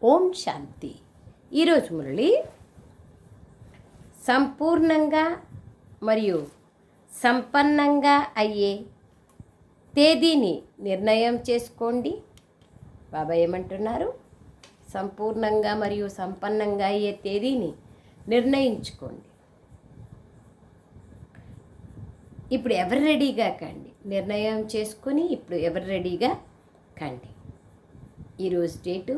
ఓం శాంతి. ఈరోజు మురళి సంపూర్ణంగా మరియు సంపన్నంగా అయ్యే తేదీని నిర్ణయం చేసుకోండి. బాబా ఏమంటున్నారు? సంపూర్ణంగా మరియు సంపన్నంగా అయ్యే తేదీని నిర్ణయించుకోండి. ఇప్పుడు ఎవరు రెడీగా కండి? నిర్ణయం చేసుకొని ఇప్పుడు ఎవరు రెడీగా కండి. ఈరోజు డేటు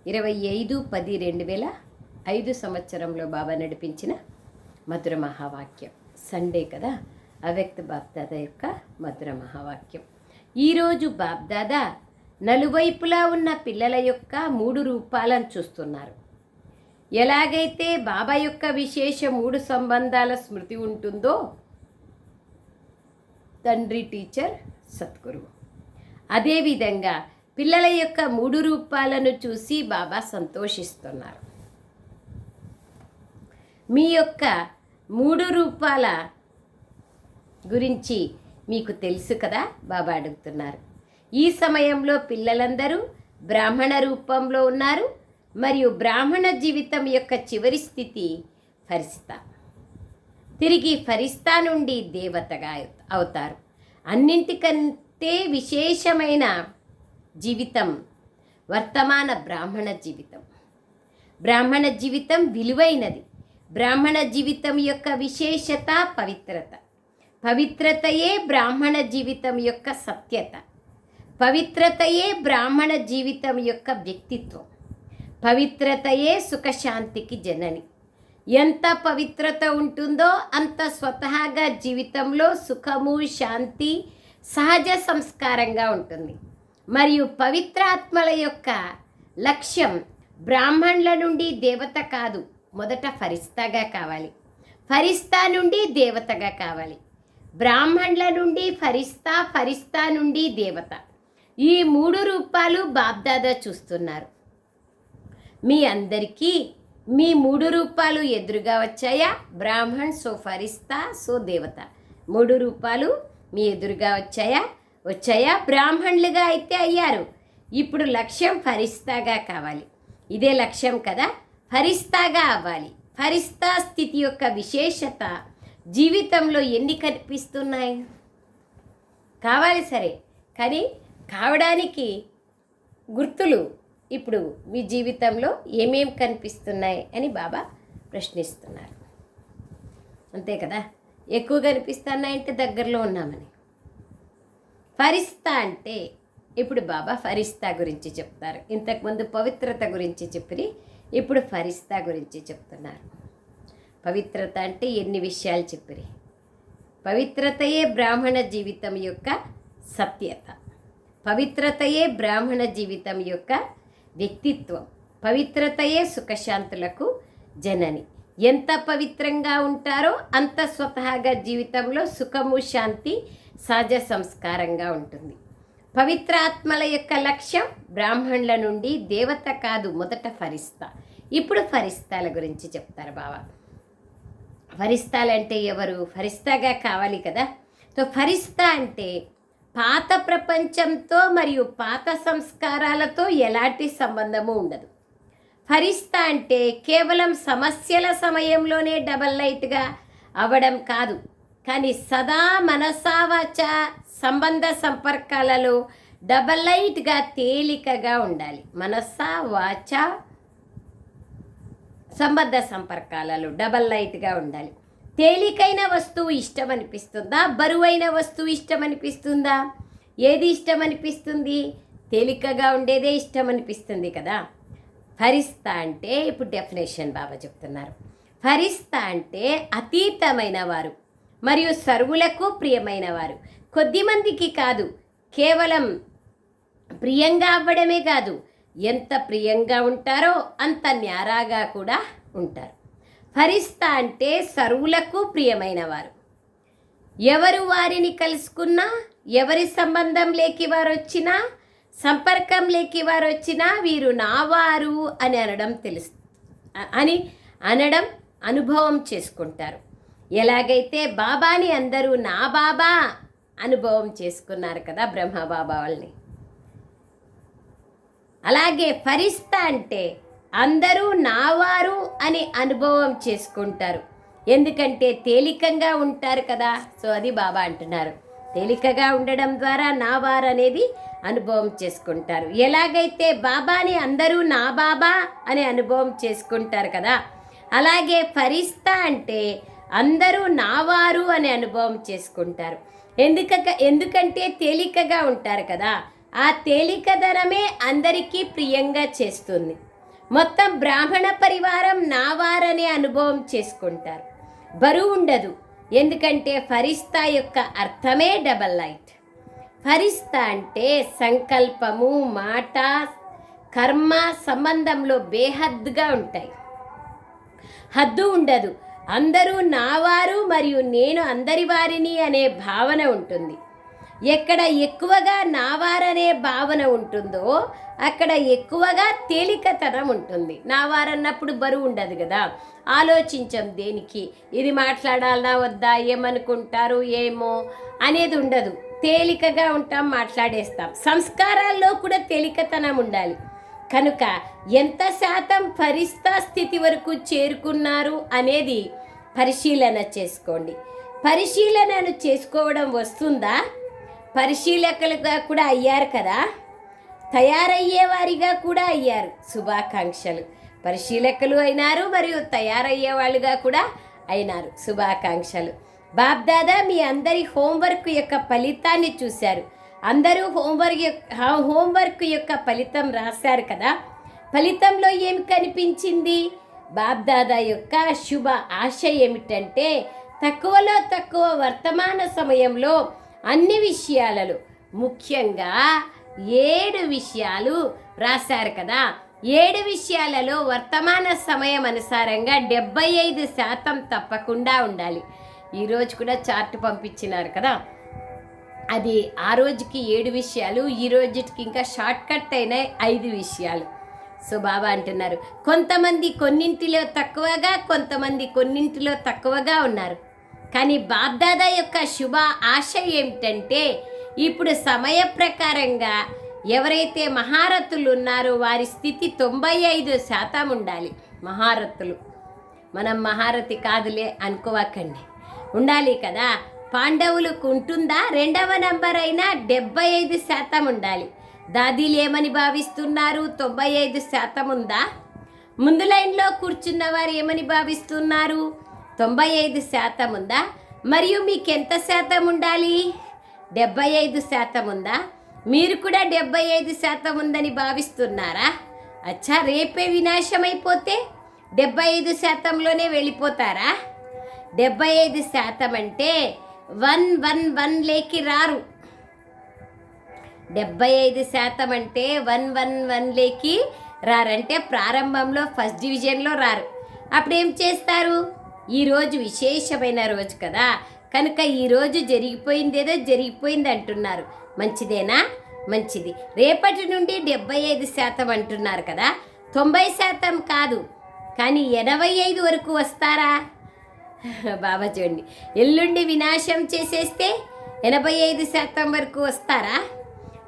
25/10/2005 సంవత్సరంలో బాబా నడిపించిన మధుర మహావాక్యం. సండే కదా, అవ్యక్త బాబ్దాదా యొక్క మధుర మహావాక్యం. ఈరోజు బాబ్దాదా నలువైపులా ఉన్న పిల్లల యొక్క 3 రూపాలను చూస్తున్నారు. ఎలాగైతే బాబా యొక్క విశేష 3 సంబంధాల స్మృతి ఉంటుందో, తండ్రి, టీచర్, సద్గురువు, అదేవిధంగా పిల్లల యొక్క 3 రూపాలను చూసి బాబా సంతోషిస్తున్నారు. మీ యొక్క 3 రూపాల గురించి మీకు తెలుసు కదా, బాబా అడుగుతున్నారు. ఈ సమయంలో పిల్లలందరూ బ్రాహ్మణ రూపంలో ఉన్నారు మరియు బ్రాహ్మణ జీవితం యొక్క చివరి స్థితి ఫరిస్తా. తిరిగి ఫరిస్తా నుండి దేవతగా అవుతారు. అన్నింటికంటే విశేషమైన జీవితం వర్తమాన బ్రాహ్మణ జీవితం. బ్రాహ్మణ జీవితం విలువైనది. బ్రాహ్మణ జీవితం యొక్క విశేషత పవిత్రత. పవిత్రతయే బ్రాహ్మణ జీవితం యొక్క సత్యత. పవిత్రతయే బ్రాహ్మణ జీవితం యొక్క వ్యక్తిత్వం. పవిత్రతయే సుఖశాంతికి జనని. ఎంత పవిత్రత ఉంటుందో అంత స్వతహాగా జీవితంలో సుఖము, శాంతి సహజ సంస్కారంగా ఉంటుంది. మరియు పవిత్ర ఆత్మల యొక్క లక్ష్యం బ్రాహ్మణుల నుండి దేవత కాదు, మొదట ఫరిస్తాగా కావాలి. ఫరిస్తా నుండి దేవతగా కావాలి. బ్రాహ్మణుల నుండి ఫరిస్తా, ఫరిస్తా నుండి దేవత. ఈ 3 రూపాలు బాబ్దాదా చూస్తున్నారు. మీ అందరికీ మీ 3 రూపాలు ఎదురుగా వచ్చాయా? బ్రాహ్మణ్ సో ఫరిస్తా సో దేవత. 3 రూపాలు మీ ఎదురుగా వచ్చాయా? బ్రాహ్మణులుగా అయితే అయ్యారు. ఇప్పుడు లక్ష్యం ఫరిస్తాగా కావాలి. ఇదే లక్ష్యం కదా, ఫరిస్తాగా అవ్వాలి. ఫరిస్తా స్థితి యొక్క విశేషత జీవితంలో ఎన్ని కనిపిస్తున్నాయి? కావాలి సరే, కానీ కావడానికి గుర్తులు ఇప్పుడు మీ జీవితంలో ఏమేం కనిపిస్తున్నాయి అని బాబా ప్రశ్నిస్తున్నారు. అంతే కదా, ఎక్కువ కనిపిస్తున్నాయంటే దగ్గరలో ఉన్నామని. ఫరిస్తా అంటే ఇప్పుడు బాబా ఫరిస్తా గురించి చెప్తారు. ఇంతకుముందు పవిత్రత గురించి చెప్పి ఇప్పుడు ఫరిస్తా గురించి చెప్తున్నారు. పవిత్రత అంటే ఎన్ని విషయాలు చెప్పిరి. పవిత్రతయే బ్రాహ్మణ జీవితం యొక్క సత్యత. పవిత్రతయే బ్రాహ్మణ జీవితం యొక్క వ్యక్తిత్వం. పవిత్రతయే సుఖశాంతులకు జనని. ఎంత పవిత్రంగా ఉంటారో అంత స్వతహాగా జీవితంలో సుఖము, శాంతి సహజ సంస్కారంగా ఉంటుంది. పవిత్ర ఆత్మల యొక్క లక్ష్యం బ్రాహ్మణుల నుండి దేవత కాదు, మొదట ఫరిస్తా. ఇప్పుడు ఫరిస్తాల గురించి చెప్తారు బాబా. ఫరిస్తాలంటే ఎవరు? ఫరిస్తాగా కావాలి కదా. సో ఫరిస్తా అంటే పాత ప్రపంచంతో మరియు పాత సంస్కారాలతో ఎలాంటి సంబంధము ఉండదు. ఫరిస్తా అంటే కేవలం సమస్యల సమయంలోనే డబల్ లైట్గా అవ్వడం కాదు, కానీ సదా మనసావాచ సంబంధ సంపర్కాలలో డబల్ లైట్గా తేలికగా ఉండాలి. మనసా వాచ సంబంధ సంపర్కాలలో డబల్ లైట్గా ఉండాలి. తేలికైన వస్తువు ఇష్టం అనిపిస్తుందా? బరువైన వస్తువు ఇష్టం అనిపిస్తుందా? ఏది ఇష్టం అనిపిస్తుంది? తేలికగా ఉండేదే ఇష్టం అనిపిస్తుంది కదా. ఫరిస్తా అంటే ఇప్పుడు డెఫినేషన్ బాబా చెప్తున్నారు. ఫరిస్తా అంటే అతీతమైన వారు మరియు సర్వులకు ప్రియమైన వారు. కొద్దిమందికి కాదు, కేవలం ప్రియంగా అవ్వడమే కాదు, ఎంత ప్రియంగా ఉంటారో అంత న్యారాగా కూడా ఉంటారు. ఫరిస్తా అంటే సర్వులకు ప్రియమైన వారు. ఎవరు వారిని కలుసుకున్నా, ఎవరి సంబంధం లేకి వారు వచ్చినా, సంపర్కం లేకి వారు వచ్చినా వీరు నావారు అని అనడం అనుభవం చేసుకుంటారు. ఎలాగైతే బాబాని అందరూ నా బాబా అనుభవం చేసుకున్నారు కదా, బ్రహ్మ బాబా వాళ్ళని. అలాగే ఫరిస్తా అంటే అందరూ నావారు అని అనుభవం చేసుకుంటారు. ఎందుకంటే తేలికగా ఉంటారు కదా. సో అది బాబా అంటున్నారు, తేలికగా ఉండడం ద్వారా నావారు అనేది అనుభవం చేసుకుంటారు. ఎలాగైతే బాబాని అందరూ నా బాబా అని అనుభవం చేసుకుంటారు కదా, అలాగే ఫరిస్తా అంటే అందరూ నావారు అని అనుభవం చేసుకుంటారు. ఎందుకంటే తేలికగా ఉంటారు కదా. ఆ తేలికదనమే అందరికీ ప్రియంగా చేస్తుంది. మొత్తం బ్రాహ్మణ పరివారం నావారనే అనుభవం చేసుకుంటారు. బరువు ఉండదు. ఎందుకంటే ఫరిస్తా యొక్క అర్థమే డబల్ లైట్. ఫరిస్తా అంటే సంకల్పము, మాట, కర్మ సంబంధంలో బేహద్దుగా ఉంటాయి. హద్దు ఉండదు. అందరూ నావారు మరియు నేను అందరి వారిని అనే భావన ఉంటుంది. ఎక్కడ ఎక్కువగా నావారనే భావన ఉంటుందో అక్కడ ఎక్కువగా తేలికతనం ఉంటుంది. నావారన్నప్పుడు బరువు ఉండదు కదా. ఆలోచించం దేనికి, ఇది మాట్లాడాలా వద్దా, ఏమనుకుంటారు ఏమో అనేది ఉండదు. తేలికగా ఉంటాం, మాట్లాడేస్తాం. సంస్కారాల్లో కూడా తేలికతనం ఉండాలి. కనుక ఎంత శాతం ఫరిస్తా స్థితి వరకు చేరుకున్నారు అనేది పరిశీలన చేసుకోండి. పరిశీలనను చేసుకోవడం వస్తుందా? పరిశీలకులుగా కూడా అయ్యారు కదా, తయారయ్యేవారిగా కూడా అయ్యారు. శుభాకాంక్షలు. పరిశీలకులు అయినారు మరియు తయారయ్యే వాళ్ళుగా కూడా అయినారు. శుభాకాంక్షలు. బాబ్దాదా మీ అందరి హోంవర్క్ యొక్క ఫలితాన్ని చూశారు. అందరూ హోంవర్క్ యొక్క ఫలితం రాశారు కదా. ఫలితంలో ఏమి కనిపించింది? బాబ్దాదా యొక్క శుభ ఆశ ఏమిటంటే తక్కువలో తక్కువ వర్తమాన సమయంలో అన్ని విషయాలలో ముఖ్యంగా 7 విషయాలు రాశారు కదా. 7 విషయాలలో వర్తమాన సమయం అనుసారంగా 75% తప్పకుండా ఉండాలి. ఈరోజు కూడా చార్ట్ పంపించినారు కదా, అది ఆ రోజుకి 7 విషయాలు, ఈ రోజుకి ఇంకా షార్ట్ కట్ అయిన 5 విషయాలు. సో బాబా అంటున్నారు కొంతమంది కొన్నింటిలో తక్కువగా, కొంతమంది కొన్నింటిలో తక్కువగా ఉన్నారు. కానీ బాబ్దాదా యొక్క శుభ ఆశ ఏమిటంటే ఇప్పుడు సమయ ప్రకారంగా ఎవరైతే మహారథులు ఉన్నారో వారి స్థితి 95% ఉండాలి. మహారథులు, మనం మహారథి కాదులే అనుకోవకండి, ఉండాలి కదా. పాండవులకు ఉంటుందా? 2వ నంబర్ అయినా 75% ఉండాలి. దాదీలు ఏమని భావిస్తున్నారు? 95% ఉందా? ముందు లైన్లో కూర్చున్న వారు ఏమని భావిస్తున్నారు? 95% ఉందా? మరియు మీకు ఎంత శాతం ఉండాలి? 75% ఉందా? మీరు కూడా 75% ఉందని భావిస్తున్నారా? అచ్చా, రేపే వినాశం అయిపోతే 75%లోనే వెళ్ళిపోతారా? 75% అంటే 111 రారు. 75% అంటే 111 రారంటే ప్రారంభంలో ఫస్ట్ డివిజన్లో రారు. అప్పుడు ఏం చేస్తారు? ఈరోజు విశేషమైన రోజు కదా, కనుక ఈరోజు జరిగిపోయిందేదో జరిగిపోయింది అంటున్నారు. మంచిదేనా? మంచిది. రేపటి నుండి 75% అంటున్నారు కదా, 90% కాదు కానీ 85 వరకు వస్తారా? బాబా చూడండి, ఎల్లుండి వినాశం చేసేస్తే 85% వరకు వస్తారా?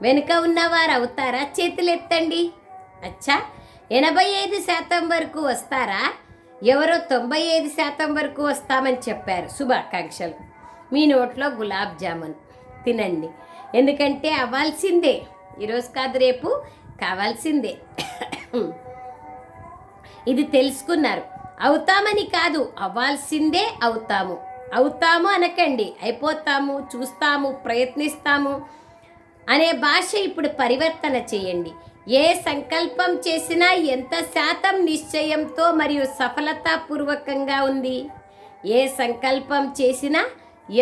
వెనుక ఉన్నవారు అవుతారా? చేతులు ఎత్తండి. అచ్చా, 85% వరకు వస్తారా? ఎవరో 95% వరకు వస్తామని చెప్పారు. శుభాకాంక్షలు. మీ నోట్లో గులాబ్ జామున్ తినండి, ఎందుకంటే అవ్వాల్సిందే. ఈరోజు కాదు, రేపు కావాల్సిందే. ఇది తెలుసుకున్నారు. అవుతామని కాదు, అవ్వాల్సిందే. అవుతాము అనకండి, అయిపోతాము, చూస్తాము, ప్రయత్నిస్తాము అనే భాష ఇప్పుడు పరివర్తన చేయండి. ఏ సంకల్పం చేసినా ఎంత శాతం నిశ్చయంతో మరియు సఫలతాపూర్వకంగా ఉంది? ఏ సంకల్పం చేసినా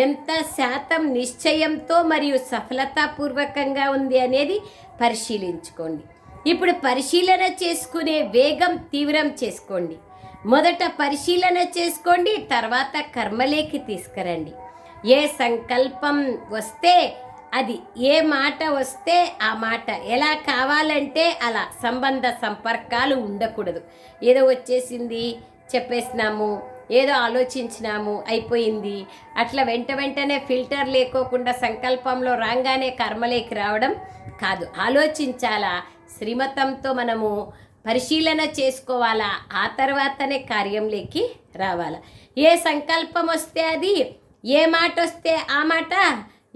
ఎంత శాతం నిశ్చయంతో మరియు సఫలతాపూర్వకంగా ఉంది అనేది పరిశీలించుకోండి. ఇప్పుడు పరిశీలన చేసుకునే వేగం తీవ్రం చేసుకోండి. మొదట పరిశీలన చేసుకోండి, తర్వాత కర్మలేకి తీసుకురండి. ఏ సంకల్పం వస్తే అది, ఏ మాట వస్తే ఆ మాట, ఎలా కావాలంటే అలా. సంబంధ సంపర్కాలు ఉండకూడదు. ఏదో వచ్చేసింది చెప్పేసినాము, ఏదో ఆలోచించినాము అయిపోయింది, అట్లా వెంటనే ఫిల్టర్ లేకోకుండా సంకల్పంలో రాగానే కర్మలేకి రావడం కాదు. ఆలోచించాలా, శ్రీమతంతో మనము పరిశీలన చేసుకోవాలా, ఆ తర్వాతనే కార్యంలోకి రావాలా. ఏ సంకల్పం వస్తే అది, ఏ మాట వస్తే ఆ మాట,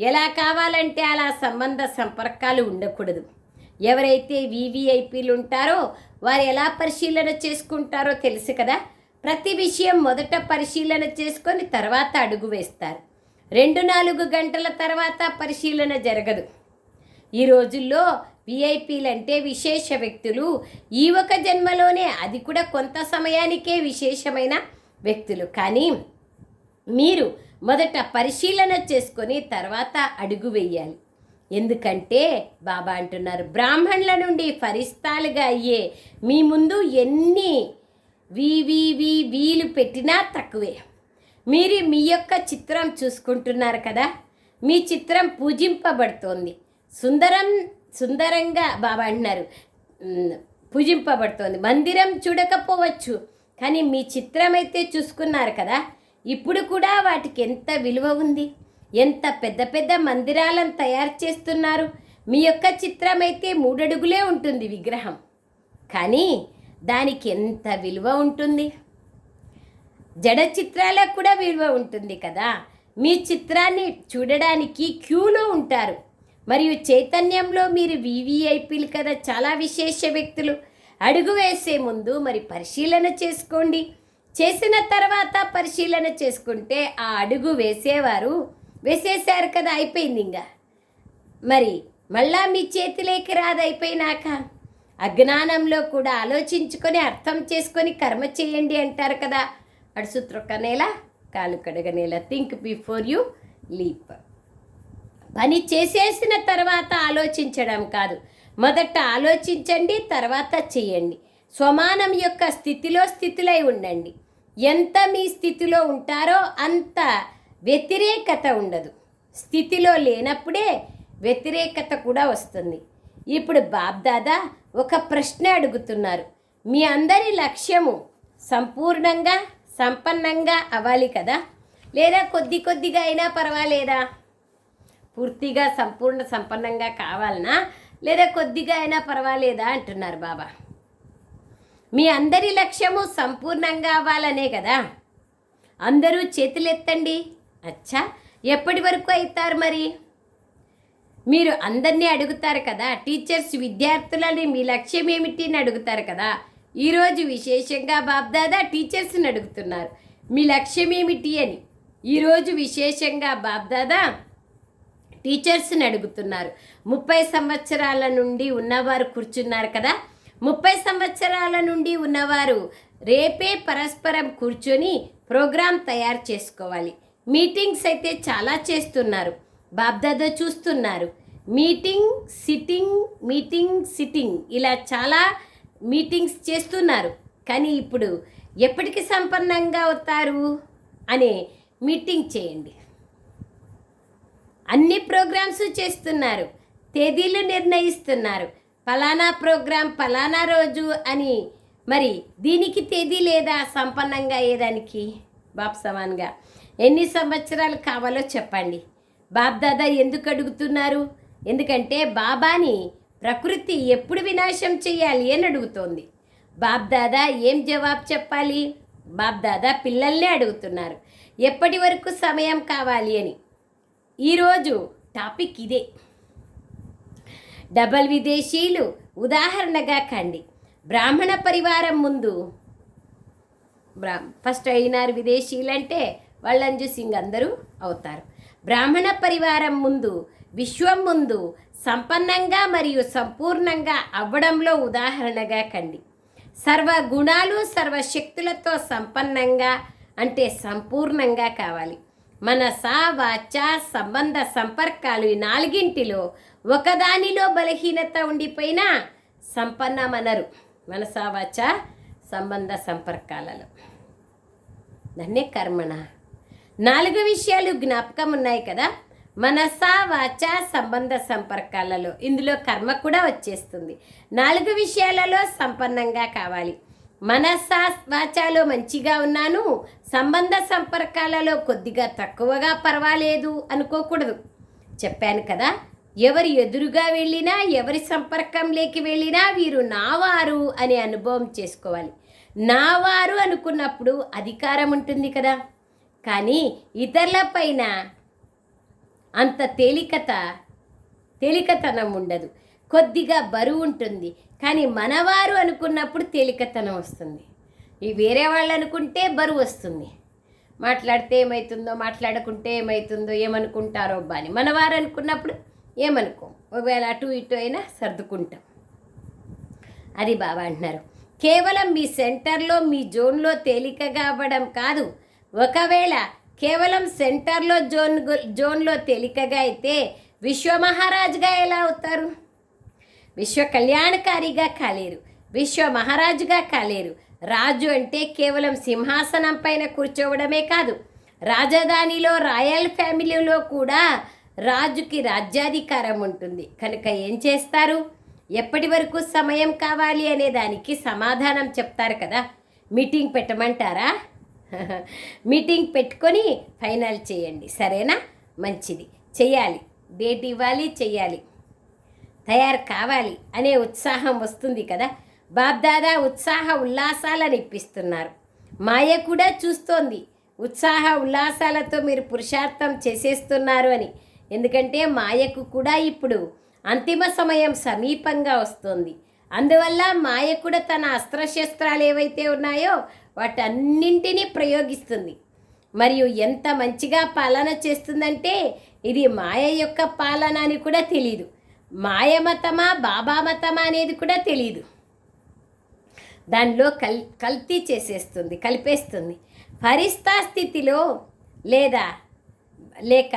ఎలా కావాలంటే అలా సంబంధ సంపర్కాలు ఉండకూడదు. ఎవరైతే వివిఐపీలు ఉంటారో వారు ఎలా పరిశీలన చేసుకుంటారో తెలుసు కదా. ప్రతి విషయం మొదట పరిశీలన చేసుకొని తర్వాత అడుగు వేస్తారు. 2-4 గంటల తర్వాత పరిశీలన జరగదు. ఈ రోజుల్లో విఐపీలు అంటే విశేష వ్యక్తులు. ఈ ఒక జన్మలోనే, అది కూడా కొంత సమయానికే విశేషమైన వ్యక్తులు. కానీ మీరు మొదట పరిశీలన చేసుకొని తర్వాత అడుగు వేయాలి. ఎందుకంటే బాబా అంటున్నారు, బ్రాహ్మణుల నుండి ఫరిస్తాలుగా అయ్యే మీ ముందు ఎన్ని వీలు పెట్టినా తక్కువే. మీరు మీ యొక్క చిత్రం చూసుకుంటున్నారు కదా, మీ చిత్రం పూజింపబడుతోంది. సుందరంగా బాబా అంటున్నారు, పూజింపబడుతోంది. మందిరం చూడకపోవచ్చు, కానీ మీ చిత్రం అయితే చూసుకున్నారు కదా. ఇప్పుడు కూడా వాటికి ఎంత విలువ ఉంది. ఎంత పెద్ద పెద్ద మందిరాలను తయారు చేస్తున్నారు. మీ యొక్క చిత్రం అయితే 3 అడుగులే ఉంటుంది విగ్రహం, కానీ దానికి ఎంత విలువ ఉంటుంది. జడ చిత్రాలకు కూడా విలువ ఉంటుంది కదా. మీ చిత్రాన్ని చూడడానికి క్యూలో ఉంటారు. మరియు చైతన్యంలో మీరు వివిఐపీలు కదా, చాలా విశేష వ్యక్తులు. అడుగు వేసే ముందు మరి పరిశీలన చేసుకోండి. చేసిన తర్వాత పరిశీలన చేసుకుంటే ఆ అడుగు వేసేశారు కదా, అయిపోయింది. ఇంకా మరి మళ్ళా మీ చేతిలోకి రాదు. అయిపోయినాక అజ్ఞానంలో కూడా ఆలోచించుకొని అర్థం చేసుకొని కర్మ చేయండి అంటారు కదా. అడుసు త్రొక్క నేల, కాలు కడగ నేల. Think before you leap. పని చేసేసిన తర్వాత ఆలోచించడం కాదు, మొదట ఆలోచించండి, తర్వాత చేయండి. స్వమానం యొక్క స్థితిలో ఉండండి. ఎంత మీ స్థితిలో ఉంటారో అంత వ్యతిరేకత ఉండదు. స్థితిలో లేనప్పుడే వ్యతిరేకత కూడా వస్తుంది. ఇప్పుడు బాబ్దాదా ఒక ప్రశ్న అడుగుతున్నారు. మీ అందరి లక్ష్యము సంపూర్ణంగా సంపన్నంగా అవ్వాలి కదా, లేదా కొద్దిగా అయినా పర్వాలేదా? పూర్తిగా సంపూర్ణ సంపన్నంగా కావాలనా, లేదా కొద్దిగా అయినా పర్వాలేదా అంటున్నారు బాబా. మీ అందరి లక్ష్యము సంపూర్ణంగా అవ్వాలనే కదా. అందరూ చేతులెత్తండి. అచ్చా, ఎప్పటి వరకు అవుతారు మరి? మీరు అందరినీ అడుగుతారు కదా, టీచర్స్ విద్యార్థులని మీ లక్ష్యం ఏమిటి అని అడుగుతారు కదా. ఈరోజు విశేషంగా బాబ్దాదా టీచర్స్ని అడుగుతున్నారు, మీ లక్ష్యం ఏమిటి అని. ఈరోజు విశేషంగా బాబ్దాదా టీచర్స్ని అడుగుతున్నారు. 30 సంవత్సరాల నుండి ఉన్నవారు కూర్చున్నారు కదా. 30 సంవత్సరాల నుండి ఉన్నవారు రేపే పరస్పరం కూర్చొని ప్రోగ్రాం తయారు చేసుకోవాలి. మీటింగ్స్ అయితే చాలా చేస్తున్నారు, బాబ్దాదా చూస్తున్నారు. మీటింగ్ సిట్టింగ్ ఇలా చాలా మీటింగ్స్ చేస్తున్నారు. కానీ ఇప్పుడు ఎప్పటికి సంపన్నంగా అవుతారు అనే మీటింగ్ చేయండి. అన్ని ప్రోగ్రామ్స్ చేస్తున్నారు, తేదీలు నిర్ణయిస్తున్నారు. ఫలానా ప్రోగ్రాం ఫలానా రోజు అని. మరి దీనికి తేదీ లేదా సంపన్నంగా అయ్యేదానికి? బాప్ సమాన్గా ఎన్ని సంవత్సరాలు కావాలో చెప్పండి. బాబ్దాదా ఎందుకు అడుగుతున్నారు? ఎందుకంటే బాబాని ప్రకృతి ఎప్పుడు వినాశం చేయాలి అని అడుగుతోంది. బాబ్దాదా ఏం జవాబు చెప్పాలి? బాబ్దాదా పిల్లల్నే అడుగుతున్నారు, ఎప్పటి వరకు సమయం కావాలి అని. ఈరోజు టాపిక్ ఇదే. డబల్ విదేశీయులు ఉదాహరణగా కండి. బ్రాహ్మణ పరివారం ముందు ఫస్ట్ అయినారు విదేశీయులు అంటే వాళ్ళని చూసి అందరూ అవుతారు. బ్రాహ్మణ పరివారం ముందు, విశ్వం ముందు సంపన్నంగా మరియు సంపూర్ణంగా అవ్వడంలో ఉదాహరణగా కండి. సర్వ గుణాలు సర్వశక్తులతో సంపన్నంగా అంటే సంపూర్ణంగా కావాలి. మనస వాచ సంబంధ సంపర్కాలు ఈ 4ంటిలో ఒకదానిలో బలహీనత ఉండిపోయినా సంపన్నమనరు. మనస వాచ సంబంధ సంపర్కాలలో దాన్నే కర్మణ. 4 విషయాలు జ్ఞాపకం ఉన్నాయి కదా. మనస వాచ సంబంధ సంపర్కాలలో ఇందులో కర్మ కూడా వచ్చేస్తుంది. 4 విషయాలలో సంపన్నంగా కావాలి. మనస వాచాలో మంచిగా ఉన్నాను, సంబంధ సంపర్కాలలో కొద్దిగా తక్కువగా పర్వాలేదు అనుకోకూడదు. చెప్పాను కదా, ఎవరి ఎదురుగా వెళ్ళినా, ఎవరి సంపర్కంలోకి వెళ్ళినా వీరు నావారు అనే అనుభవం చేసుకోవాలి. నావారు అనుకున్నప్పుడు అధికారం ఉంటుంది కదా, కానీ ఇతరుల పైన అంత తేలికతనం ఉండదు, కొద్దిగా బరువు ఉంటుంది. కానీ మనవారు అనుకున్నప్పుడు తేలికతనం వస్తుంది. ఈ వేరే వాళ్ళు అనుకుంటే బరువు వస్తుంది. మాట్లాడితే ఏమవుతుందో, మాట్లాడకుంటే ఏమవుతుందో, ఏమనుకుంటారో బాని. మనవారు అనుకున్నప్పుడు ఏమనుకోం, ఒకవేళ అటు ఇటు అయినా సర్దుకుంటాం. అది బాబా అంటున్నారు. కేవలం మీ సెంటర్లో, మీ జోన్లో తేలికగా అవ్వడం కాదు. ఒకవేళ కేవలం సెంటర్లో జోన్లో తేలికగా అయితే విశ్వమహారాజుగా ఎలా అవుతారు? విశ్వ కళ్యాణకారిగా కాలేరు, విశ్వ మహారాజుగా కాలేరు. రాజు అంటే కేవలం సింహాసనం పైన కూర్చోవడమే కాదు, రాజధానిలో రాయల్ ఫ్యామిలీలో కూడా రాజుకి రాజ్యాధికారం ఉంటుంది. కనుక ఏం చేస్తారు? ఎప్పటి వరకు సమయం కావాలి అనే దానికి సమాధానం చెప్తారు కదా. మీటింగ్ పెట్టమంటారా? మీటింగ్ పెట్టుకొని ఫైనల్ చేయండి, సరేనా? మంచిది, చెయ్యాలి, డేట్ ఇవ్వాలి, చెయ్యాలి, తయారు కావాలి అనే ఉత్సాహం వస్తుంది కదా. బాబ్దాదా ఉత్సాహ ఉల్లాసాలను ఇప్పిస్తున్నారు. మాయ కూడా చూస్తోంది ఉత్సాహ ఉల్లాసాలతో మీరు పురుషార్థం చేసేస్తున్నారు అని. ఎందుకంటే మాయకు కూడా ఇప్పుడు అంతిమ సమయం సమీపంగా వస్తుంది. అందువల్ల మాయ కూడా తన అస్త్రశస్త్రాలు ఏవైతే ఉన్నాయో వాటన్నింటినీ ప్రయోగిస్తుంది. మరియు ఎంత మంచిగా పాలన చేస్తుందంటే ఇది మాయ యొక్క పాలన అని కూడా తెలీదు. మాయ మతమా బాబా మతమా అనేది కూడా తెలీదు. దానిలో కల్తీ చేసేస్తుంది, కలిపేస్తుంది. ఫరిస్తా స్థితిలో లేక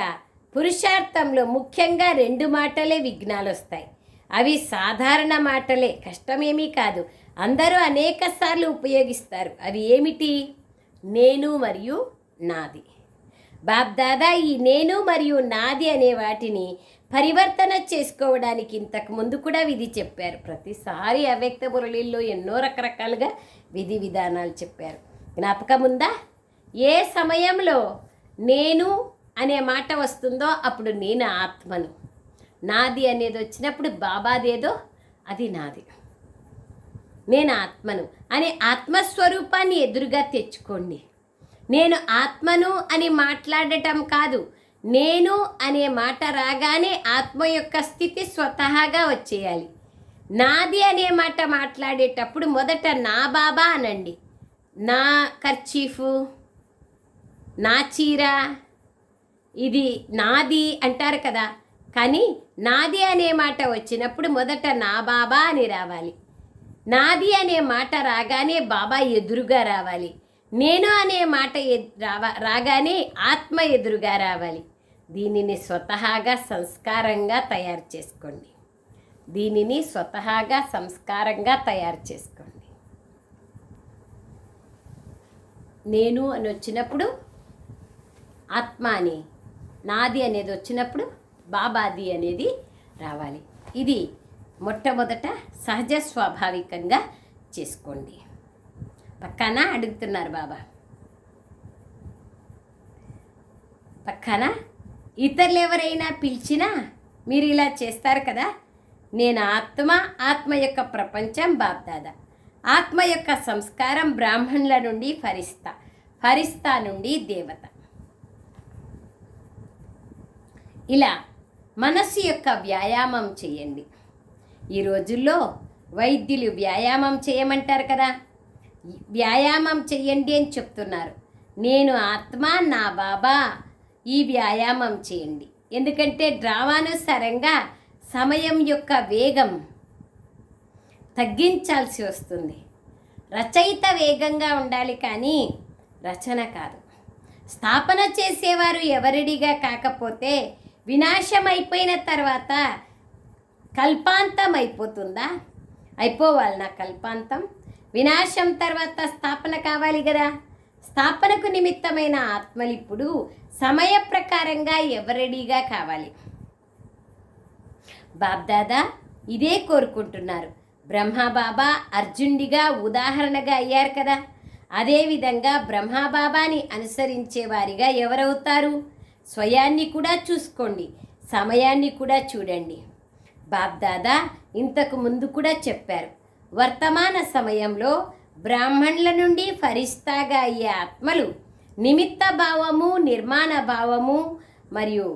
పురుషార్థంలో ముఖ్యంగా 2 మాటలే విఘ్నాలు వస్తాయి. అవి సాధారణ మాటలే, కష్టమేమీ కాదు. అందరూ అనేక సార్లు ఉపయోగిస్తారు. అవి ఏమిటి? నేను మరియు నాది. బాబ్దాదా ఈ నేను మరియు నాది అనే వాటిని పరివర్తన చేసుకోవడానికి ఇంతకు ముందు కూడా విధి చెప్పారు. ప్రతిసారి అవ్యక్త మురళిల్లో ఎన్నో రకరకాలుగా విధి విధానాలు చెప్పారు. జ్ఞాపకం ఉందా? ఏ సమయంలో నేను అనే మాట వస్తుందో అప్పుడు నేను ఆత్మను, నాది అనేది వచ్చినప్పుడు బాబాదేదో అది నాది, నేను ఆత్మను అనే ఆత్మస్వరూపాన్ని ఎదురుగా తెచ్చుకోండి. నేను ఆత్మను అని మాట్లాడటం కాదు, నేను అనే మాట రాగానే ఆత్మ యొక్క స్థితి స్వతహాగా వచ్చేయాలి. నాది అనే మాట మాట్లాడేటప్పుడు మొదట నా బాబా అనండి. నా కర్చీఫు, నా చీర, ఇది నాది అంటారు కదా. కానీ నాది అనే మాట వచ్చినప్పుడు మొదట నా బాబా అని రావాలి. నాది అనే మాట రాగానే బాబా ఎదురుగా రావాలి. నేను అనే మాట రాగానే ఆత్మ ఎదురుగా రావాలి. దీనిని స్వతహాగా సంస్కారంగా తయారు చేసుకోండి. దీనిని స్వతహాగా సంస్కారంగా తయారు చేసుకోండి. నేను అని వచ్చినప్పుడు ఆత్మ అని, నాది అనేది వచ్చినప్పుడు బాబాది అనేది రావాలి. ఇది మొట్టమొదట సహజ స్వాభావికంగా చేసుకోండి. పక్కన అడుగుతున్నారు బాబా, పక్కన ఇతరులు ఎవరైనా పిలిచినా మీరు ఇలా చేస్తారు కదా. నేను ఆత్మ, ఆత్మ యొక్క ప్రపంచం బాబ్దాదా, ఆత్మ యొక్క సంస్కారం బ్రాహ్మణుల నుండి ఫరిస్తా, ఫరిస్తా నుండి దేవత. ఇలా మనస్సు యొక్క వ్యాయామం చేయండి. ఈ రోజుల్లో వైద్యులు వ్యాయామం చేయమంటారు కదా, వ్యాయామం చెయ్యండి అని చెప్తున్నారు. నేను ఆత్మ, నా బాబా, ఈ వ్యాయామం చేయండి. ఎందుకంటే డ్రామానుసారంగా సమయం యొక్క వేగం తగ్గించాల్సి వస్తుంది. రచయిత వేగంగా ఉండాలి కానీ రచన కాదు. స్థాపన చేసేవారు ఎవరిడిగా కాకపోతే వినాశం అయిపోయిన తర్వాత కల్పాంతం అయిపోతుందా? అయిపోవాలి నా కల్పాంతం. వినాశం తర్వాత స్థాపన కావాలి కదా. స్థాపనకు నిమిత్తమైన ఆత్మలు ఇప్పుడు సమయ ప్రకారంగా ఎవరెడీగా కావాలి. బాబ్దాదా ఇదే కోరుకుంటున్నారు. బ్రహ్మబాబా అర్జునుడిగా ఉదాహరణగా అయ్యారు కదా. అదేవిధంగా బ్రహ్మబాబాని అనుసరించే వారిగా ఎవరవుతారు? స్వయాన్ని కూడా చూసుకోండి. సమయాన్ని కూడా చూడండి. బాబ్దాదా ఇంతకు ముందు కూడా చెప్పారు, వర్తమాన సమయంలో బ్రాహ్మణుల నుండి ఫరిస్తాగా అయ్యే ఆత్మలు నిమిత్త భావము, నిర్మాణ భావము మరియు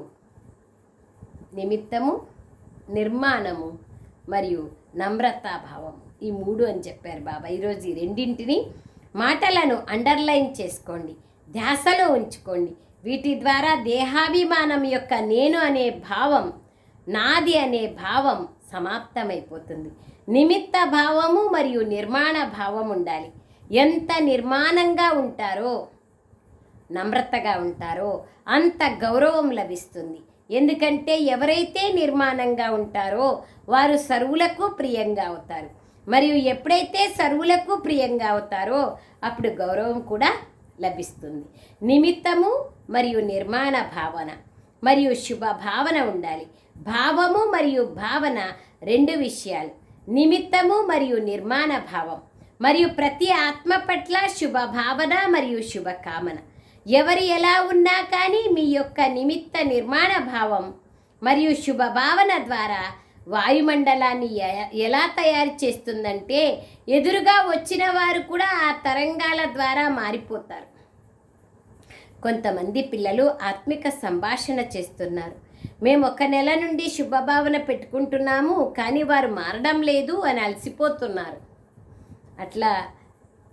నిమిత్తము, నిర్మాణము మరియు నమ్రతాభావం, ఈ 3 అని చెప్పారు బాబా. ఈరోజు ఈ రెండింటిని మాటలను అండర్లైన్ చేసుకోండి, ధ్యాసలో ఉంచుకోండి. వీటి ద్వారా దేహాభిమానం యొక్క నేను అనే భావం, నాది అనే భావం సమాప్తమైపోతుంది. నిమిత్త భావము మరియు నిర్మాణ భావం ఉండాలి. ఎంత నిర్మాణంగా ఉంటారో, నమ్రతగా ఉంటారో అంత గౌరవం లభిస్తుంది. ఎందుకంటే ఎవరైతే నిర్మాణంగా ఉంటారో వారు సర్వులకు ప్రియంగా అవుతారు. మరియు ఎప్పుడైతే సర్వులకు ప్రియంగా అవుతారో అప్పుడు గౌరవం కూడా లభిస్తుంది. నిమిత్తము మరియు నిర్మాణ భావన మరియు శుభ భావన ఉండాలి. భావము మరియు భావన 2 విషయాలు. నిమిత్తము మరియు నిర్మాణ భావం మరియు ప్రతి ఆత్మ పట్ల శుభ భావన మరియు శుభకామన. ఎవరు ఎలా ఉన్నా కానీ మీ యొక్క నిమిత్త నిర్మాణ భావం మరియు శుభభావన ద్వారా వాయుమండలాన్ని ఎలా తయారు చేస్తుందంటే ఎదురుగా వచ్చిన వారు కూడా ఆ తరంగాల ద్వారా మారిపోతారు. కొంతమంది పిల్లలు ఆత్మిక సంభాషణ చేస్తున్నారు, మేము 1 నెల నుండి శుభభావన పెట్టుకుంటున్నాము కానీ వారు మారడం లేదు అని అలసిపోతున్నారు. అట్లా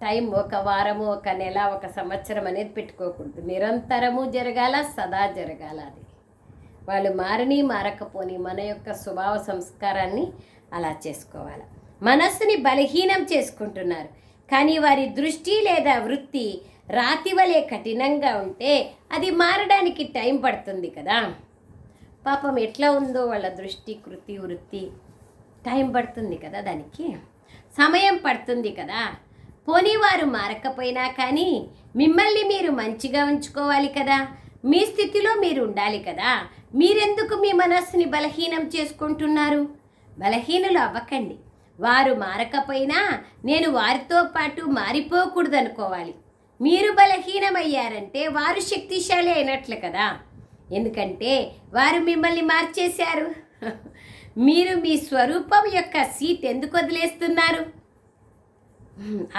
టైం 1 వారము, 1 నెల, 1 సంవత్సరం అనేది పెట్టుకోకూడదు. నిరంతరము జరగాల, సదా జరగాల. అది వాళ్ళు మారని మారకపోని మన యొక్క స్వభావ సంస్కారాన్ని అలా చేసుకోవాలి. మనస్సుని బలహీనం చేసుకుంటున్నారు కానీ వారి దృష్టి లేదా వృత్తి రాతి వలె కఠినంగా ఉంటే అది మారడానికి టైం పడుతుంది కదా. పాపం ఎట్లా ఉందో వాళ్ళ దృష్టి, కృతి, వృత్తి, టైం పడుతుంది కదా, దానికి సమయం పడుతుంది కదా. పోనీ వారు మారకపోయినా కానీ మిమ్మల్ని మీరు మంచిగా ఉంచుకోవాలి కదా, మీ స్థితిలో మీరు ఉండాలి కదా. మీరెందుకు మీ మనస్సుని బలహీనం చేసుకుంటున్నారు? బలహీనులు అవ్వకండి. వారు మారకపోయినా నేను వారితో పాటు మారిపోకూడదు అనుకోవాలి. మీరు బలహీనమయ్యారంటే వారు శక్తిశాలి అయినట్లు కదా, ఎందుకంటే వారు మిమ్మల్ని మార్చేశారు. మీరు మీ స్వరూపం యొక్క సీట్ ఎందుకు వదిలేస్తున్నారు?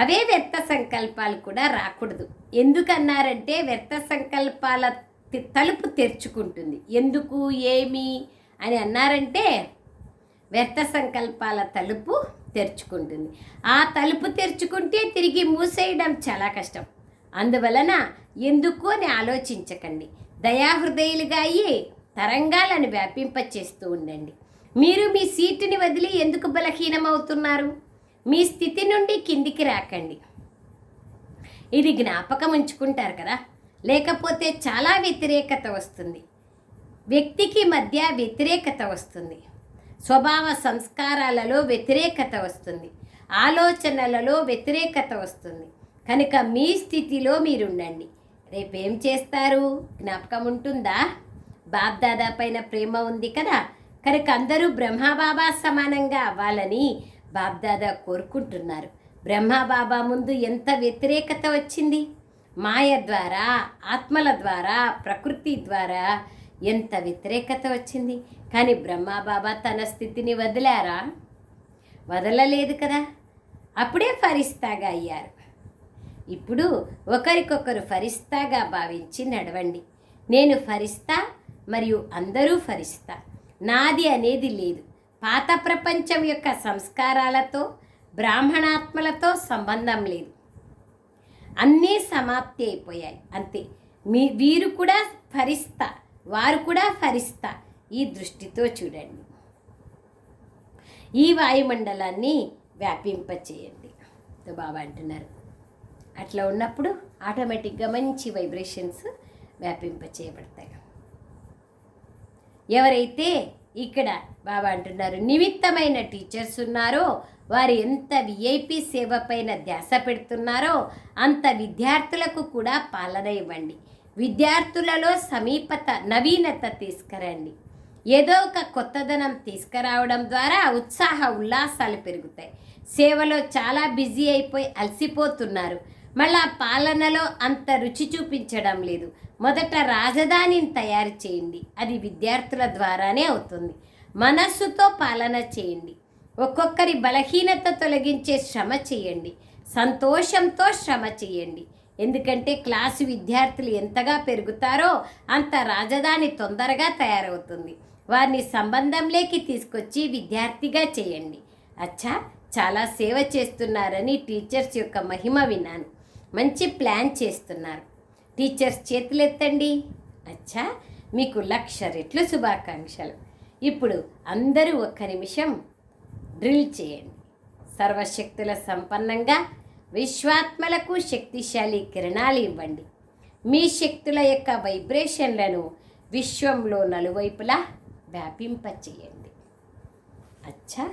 అవే వ్యర్థ సంకల్పాలు కూడా రాకూడదు. ఎందుకన్నారంటే వ్యర్థ సంకల్పాల తలుపు తెరుచుకుంటుంది. ఎందుకు, ఏమి అని అన్నారంటే వ్యర్థ సంకల్పాల తలుపు తెరుచుకుంటుంది. ఆ తలుపు తెరుచుకుంటే తిరిగి మూసేయడం చాలా కష్టం. అందువలన ఎందుకు అని ఆలోచించకండి. దయాహృదయులుగా అయ్యి తరంగాలను వ్యాపింపచేస్తూ ఉండండి. మీరు మీ సీటుని వదిలి ఎందుకు బలహీనమవుతున్నారు? మీ స్థితి నుండి కిందికి రాకండి. ఇది జ్ఞాపకం ఉంచుకుంటారు కదా, లేకపోతే చాలా వ్యతిరేకత వస్తుంది. వ్యక్తికి మధ్య వ్యతిరేకత వస్తుంది, స్వభావ సంస్కారాలలో వ్యతిరేకత వస్తుంది, ఆలోచనలలో వ్యతిరేకత వస్తుంది. కనుక మీ స్థితిలో మీరుండండి. రేపేం చేస్తారు? జ్ఞాపకం ఉంటుందా? బాబ్దాదా పైన ప్రేమ ఉంది కదా, కనుక అందరూ బ్రహ్మబాబా సమానంగా అవ్వాలని బాబ్దాదా కోరుకుంటున్నారు. బ్రహ్మబాబా ముందు ఎంత వ్యతిరేకత వచ్చింది? మాయ ద్వారా, ఆత్మల ద్వారా, ప్రకృతి ద్వారా ఎంత వ్యతిరేకత వచ్చింది. కానీ బ్రహ్మబాబా తన స్థితిని వదిలారా? వదలలేదు కదా. అప్పుడే ఫరిస్తాగా అయ్యారు. ఇప్పుడు ఒకరికొకరు ఫరిస్తాగా భావించి నడవండి. నేను ఫరిస్తా మరియు అందరూ ఫరిస్తా. నాది అనేది లేదు. పాత ప్రపంచం యొక్క సంస్కారాలతో, బ్రాహ్మణాత్మలతో సంబంధం లేదు. అన్నీ సమాప్తి అయిపోయాయి, అంతే. వీరు కూడా ఫరిస్తా, వారు కూడా ఫరిస్తా. ఈ దృష్టితో చూడండి. ఈ వాయుమండలాన్ని వ్యాపింపచేయండి బాబా అంటున్నారు. అట్లా ఉన్నప్పుడు ఆటోమేటిక్గా మంచి వైబ్రేషన్స్ వ్యాపింపచేయబడతాయి. ఎవరైతే ఇక్కడ బాబా అంటున్నారు నిమిత్తమైన టీచర్స్ ఉన్నారో వారు ఎంత విఐపి సేవ పైన ధ్యాస పెడుతున్నారో అంత విద్యార్థులకు కూడా పాలన ఇవ్వండి. విద్యార్థులలో సమీపత, నవీనత తీసుకురండి. ఏదో ఒక కొత్తదనం తీసుకురావడం ద్వారా ఉత్సాహ ఉల్లాసాలు పెరుగుతాయి. సేవలో చాలా బిజీ అయిపోయి అలసిపోతున్నారు. మళ్ళా పాలనలో అంత రుచి చూపించడం లేదు. మొదట రాజధానిని తయారు చేయండి, అది విద్యార్థుల ద్వారానే అవుతుంది. మనస్సుతో పాలన చేయండి. ఒక్కొక్కరి బలహీనత తొలగించే శ్రమ చేయండి. సంతోషంతో శ్రమ చేయండి. ఎందుకంటే క్లాసు విద్యార్థులు ఎంతగా పెరుగుతారో అంత రాజధాని తొందరగా తయారవుతుంది. వారిని సంబంధంలోకి తీసుకొచ్చి విద్యార్థిగా చేయండి. అచ్చా, చాలా సేవ చేస్తున్నారని టీచర్స్ యొక్క మహిమ విన్నాను. మంచి ప్లాన్ చేస్తున్నారు. టీచర్స్ చేతులెత్తండి. అచ్చా, మీకు 1,00,000 రెట్లు శుభాకాంక్షలు. ఇప్పుడు అందరూ ఒక్క నిమిషం డ్రిల్ చేయండి. సర్వశక్తుల సంపన్నంగా విశ్వాత్మలకు శక్తిశాలి కిరణాలు ఇవ్వండి. మీ శక్తుల యొక్క వైబ్రేషన్లను విశ్వంలో నలువైపులా వ్యాపింపచేయండి. అచ్చా,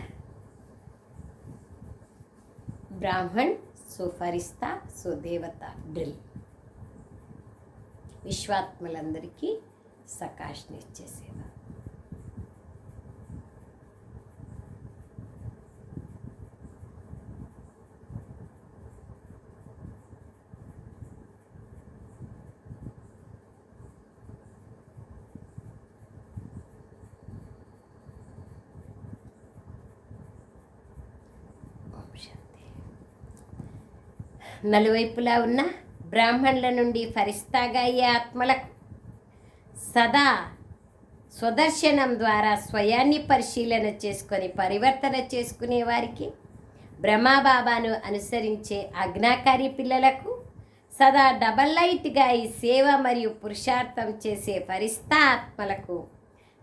బ్రాహ్మణ్ సో ఫరిస్తా సో దేవత డ్రిల్. విశ్వాత్మలందరికీ సకాష్ని ఇచ్చేసేవా. నలువైపులా ఉన్న బ్రాహ్మణుల నుండి ఫరిస్తాగా అయ్యే ఆత్మలకు సదా స్వదర్శనం ద్వారా స్వయాన్ని పరిశీలన చేసుకొని పరివర్తన చేసుకునే వారికి, బ్రహ్మబాబాను అనుసరించే ఆజ్ఞాకారి పిల్లలకు, సదా డబల్ లైట్గా ఈ సేవ మరియు పురుషార్థం చేసే ఫరిస్తా ఆత్మలకు,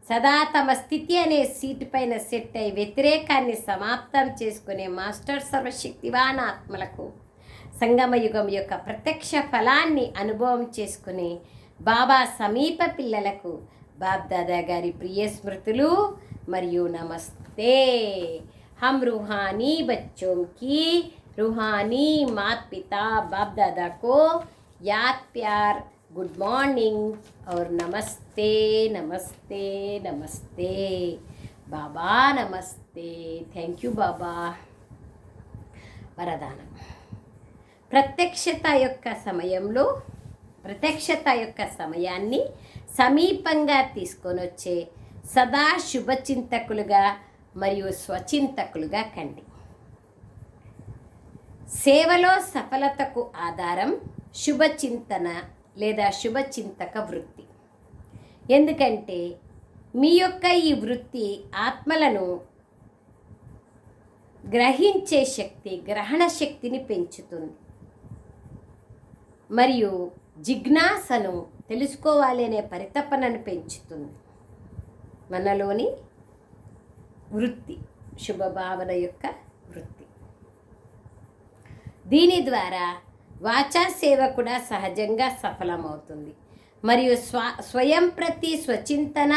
సదా తమ స్థితి అనే సీటు పైన సెట్ అయి వ్యతిరేకాన్ని సమాప్తం చేసుకునే మాస్టర్ సర్వశక్తివాన్ ఆత్మలకు, సంగమయుగం యొక్క ప్రత్యక్ష ఫలాన్ని అనుభవం చేసుకుని బాబా సమీప పిల్లలకు బాబ్దాదా గారి ప్రియ స్మృతులు మరియు నమస్తే. हम रूहानी बच्चों की रूहानी माता पिता बाप दादा को याद प्यार गुड मॉर्निंग और नमस्ते नमस्ते नमस्ते. बाबा नमस्ते. थैंक यू बाबा. వరదానం. ప్రత్యక్షత యొక్క సమయాన్ని సమీపంగా తీసుకొని వచ్చే సదా శుభచింతకులుగా మరియు స్వచింతకులుగా కండి. సేవలో సఫలతకు ఆధారం శుభచింతన లేదా శుభచింతక వృత్తి. ఎందుకంటే మీ యొక్క ఈ వృత్తి ఆత్మలను గ్రహించే శక్తి, గ్రహణ శక్తిని పెంచుతుంది మరియు జిజ్ఞాసను తెలుసుకోవాలి అనే పరితపనను పెంచుతుంది. మనలోని వృత్తి, శుభభావన యొక్క వృత్తి. దీని ద్వారా వాచా సేవ కూడా సహజంగా సఫలమవుతుంది మరియు స్వయం ప్రతి స్వచింతన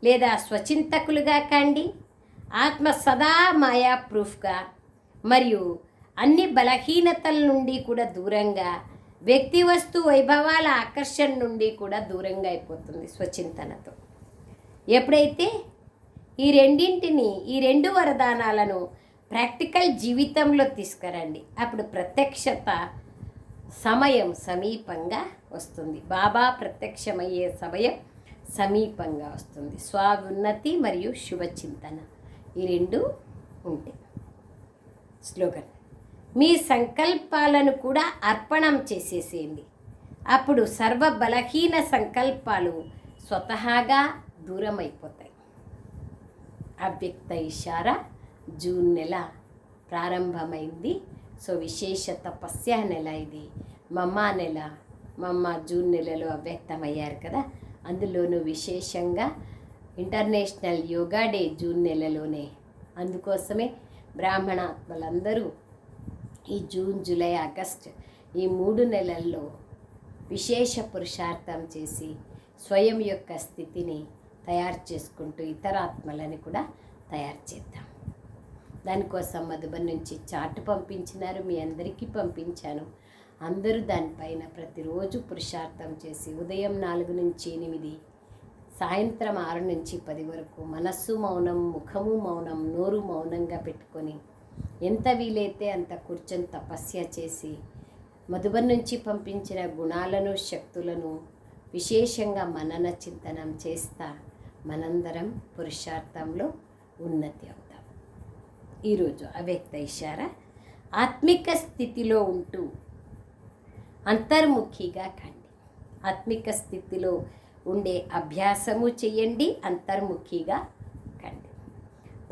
లేదా స్వచింతకులుగా కండి. ఆత్మ సదా మాయా ప్రూఫ్గా మరియు అన్ని బలహీనతల నుండి కూడా దూరంగా, వ్యక్తి వస్తు వైభవాల ఆకర్షణ నుండి కూడా దూరంగా అయిపోతుంది స్వచింతనతో. ఎప్పుడైతే ఈ రెండు వరదానాలను ప్రాక్టికల్ జీవితంలో తీసుకురండి, అప్పుడు ప్రత్యక్షత సమయం సమీపంగా వస్తుంది. బాబా ప్రత్యక్షమయ్యే సమయం సమీపంగా వస్తుంది. స్వావున్నతి మరియు శుభచింతన ఈ రెండు ఉంటాయి. స్లోగన్: మీ సంకల్పాలను కూడా అర్పణం చేసేసేయండి. అప్పుడు సర్వ బలహీన సంకల్పాలు స్వతహాగా దూరం అయిపోతాయి. అవ్యక్త ఇషారా జూన్ నెల ప్రారంభమైంది. సో విశేష తపస్య నెల ఇది. మమ్మా నెల, మమ్మ జూన్ నెలలో అవ్యక్తమయ్యారు కదా, అందులోనూ విశేషంగా ఇంటర్నేషనల్ యోగా డే జూన్ నెలలోనే. అందుకోసమే బ్రాహ్మణాత్మలందరూ ఈ జూన్, జూలై, ఆగస్ట్ ఈ 3 నెలల్లో విశేష పురుషార్థం చేసి స్వయం యొక్క స్థితిని తయారు చేసుకుంటూ ఇతర ఆత్మలని కూడా తయారు చేద్దాం. దానికోసం మధుబన్ నుంచి చార్ట్ పంపించినారు, మీ అందరికీ పంపించాను. అందరూ దానిపైన ప్రతిరోజు పురుషార్థం చేసి ఉదయం 4 నుంచి 8, సాయంత్రం 6 నుంచి 10 వరకు మనస్సు మౌనం, ముఖము మౌనం, నోరు మౌనంగా పెట్టుకొని ఎంత వీలైతే అంత కూర్చొని తపస్య చేసి మధుబన్ నుంచి పంపించిన గుణాలను శక్తులను విశేషంగా మనన చింతనం చేస్తా మనందరం పురుషార్థంలో ఉన్నతి అవుతాం. ఈరోజు అవ్యక్త ఇషారా, ఆత్మిక స్థితిలో ఉంటూ అంతర్ముఖిగా కండి. ఆత్మిక స్థితిలో ఉండే అభ్యాసము చేయండి, అంతర్ముఖిగా కండి.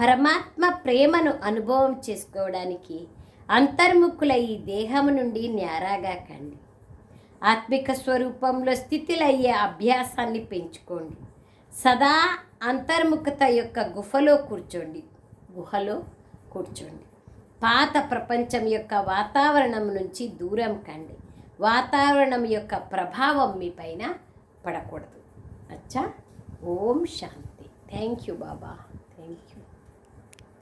పరమాత్మ ప్రేమను అనుభవం చేసుకోవడానికి అంతర్ముఖుల ఈ దేహం నుండి న్యారాగా కండి. ఆత్మిక స్వరూపంలో స్థితిలయ్యే అభ్యాసాన్ని పెంచుకోండి. సదా అంతర్ముఖత యొక్క గుహలో కూర్చోండి. పాత ప్రపంచం యొక్క వాతావరణం నుంచి దూరం కండి. వాతావరణం యొక్క ప్రభావం మీ పైన పడకూడదు. అచ్చా, ఓం శాంతి. Thank you Baba.